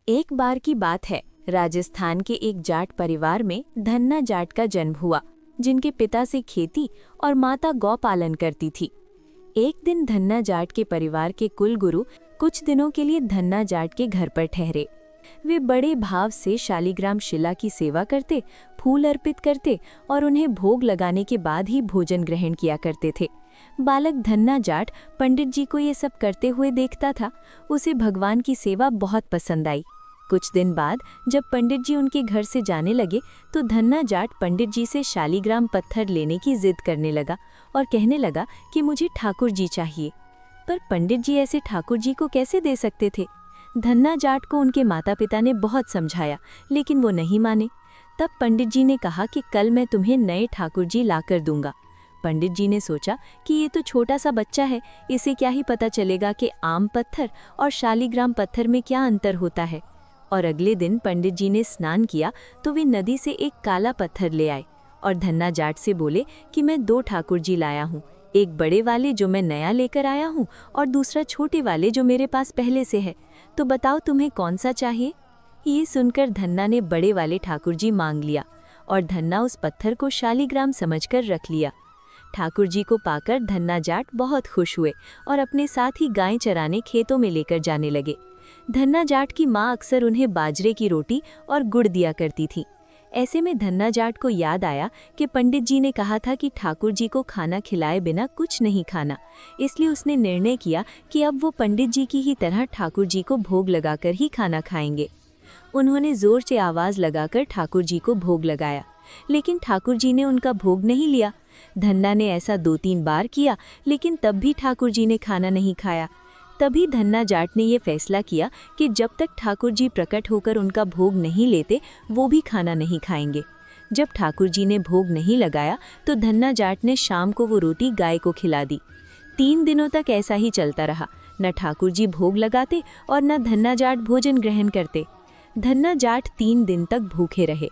एक बार की बात है, राजस्थान के एक जाट परिवार में धन्ना जाट का जन्म हुआ, जिनके पिता से खेती और माता गौ पालन करती थी। एक दिन धन्ना जाट के परिवार के कुलगुरु कुछ दिनों के लिए धन्ना जाट के घर पर ठहरे। वे बड़े भाव से शालिग्राम शिला की सेवा करते, फूल अर्पित करते और उन्हें भोग लगाने के बाद ही भोजन ग्रहण किया करते थे। बालक धन्ना जाट पंडित जी को ये सब करते हुए देखता था। उसे भगवान की सेवा बहुत पसंद आई। कुछ दिन बाद जब पंडित जी उनके घर से जाने लगे तो धन्ना जाट पंडित जी से शालिग्राम पत्थर लेने की जिद करने लगा और कहने लगा कि मुझे ठाकुर जी चाहिए। पर पंडित जी ऐसे ठाकुर जी को कैसे दे सकते थे? धन्ना जाट को उनके माता पिता ने बहुत समझाया, लेकिन वो नहीं माने। तब पंडित जी ने कहा कि कल मैं तुम्हें नए ठाकुर जी लाकर दूंगा। पंडित जी ने सोचा कि ये तो छोटा सा बच्चा है, इसे क्या ही पता चलेगा कि आम पत्थर और शालिग्राम पत्थर में क्या अंतर होता है। और अगले दिन पंडित जी ने स्नान किया तो वे नदी से एक काला पत्थर ले आए और धन्ना जाट से बोले कि मैं 2 ठाकुर जी लाया हूँ, एक बड़े वाले जो मैं नया लेकर आया हूँ और दूसरा छोटे वाले जो मेरे पास पहले से है। तो बताओ तुम्हें कौन सा चाहिए? ये सुनकर धन्ना ने बड़े वाले ठाकुर जी मांग लिया और धन्ना उस पत्थर को शालिग्राम समझकर रख लिया। ठाकुर जी को पाकर धन्ना जाट बहुत खुश हुए और अपने साथ ही गायें चराने खेतों में लेकर जाने लगे। धन्ना जाट की माँ अक्सर उन्हें बाजरे की रोटी और गुड़ दिया करती थी। ऐसे में धन्ना जाट को याद आया कि पंडित जी ने कहा था कि ठाकुर जी को खाना खिलाए बिना कुछ नहीं खाना। इसलिए उसने निर्णय किया कि अब वो पंडित जी की ही तरह ठाकुर जी को भोग लगाकर ही खाना खाएंगे। उन्होंने जोर से आवाज़ लगाकर ठाकुर जी को भोग लगाया, लेकिन ठाकुर जी ने उनका भोग नहीं लिया। धन्ना ने ऐसा 2-3 बार किया, लेकिन तब भी ठाकुर जी ने खाना नहीं खाया। तभी धन्ना जाट ने ये फैसला किया कि जब तक ठाकुर जी प्रकट होकर उनका भोग नहीं लेते, वो भी खाना नहीं खाएंगे। जब ठाकुर जी ने भोग नहीं लगाया तो धन्ना जाट ने शाम को वो रोटी गाय को खिला दी। 3 दिनों तक ऐसा ही चलता रहा। न ठाकुर जी भोग लगाते और न धन्ना जाट भोजन ग्रहण करते। धन्ना जाट 3 दिन तक भूखे रहे।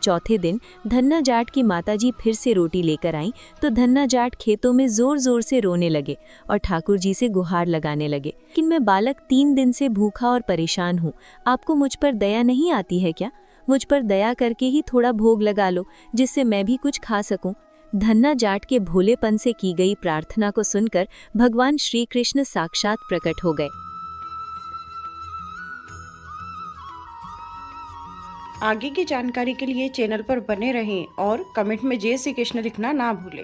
चौथे दिन धन्ना जाट की माताजी फिर से रोटी लेकर आईं तो धन्ना जाट खेतों में जोर जोर से रोने लगे और ठाकुर जी से गुहार लगाने लगे कि मैं बालक 3 दिन से भूखा और परेशान हूँ, आपको मुझ पर दया नहीं आती है क्या? मुझ पर दया करके ही थोड़ा भोग लगा लो, जिससे मैं भी कुछ खा सकूं। धन्ना जाट के भोलेपन से की गई प्रार्थना को सुनकर भगवान श्री कृष्ण साक्षात प्रकट हो गए। आगे की जानकारी के लिए चैनल पर बने रहें और कमेंट में जय श्री कृष्ण लिखना ना भूलें।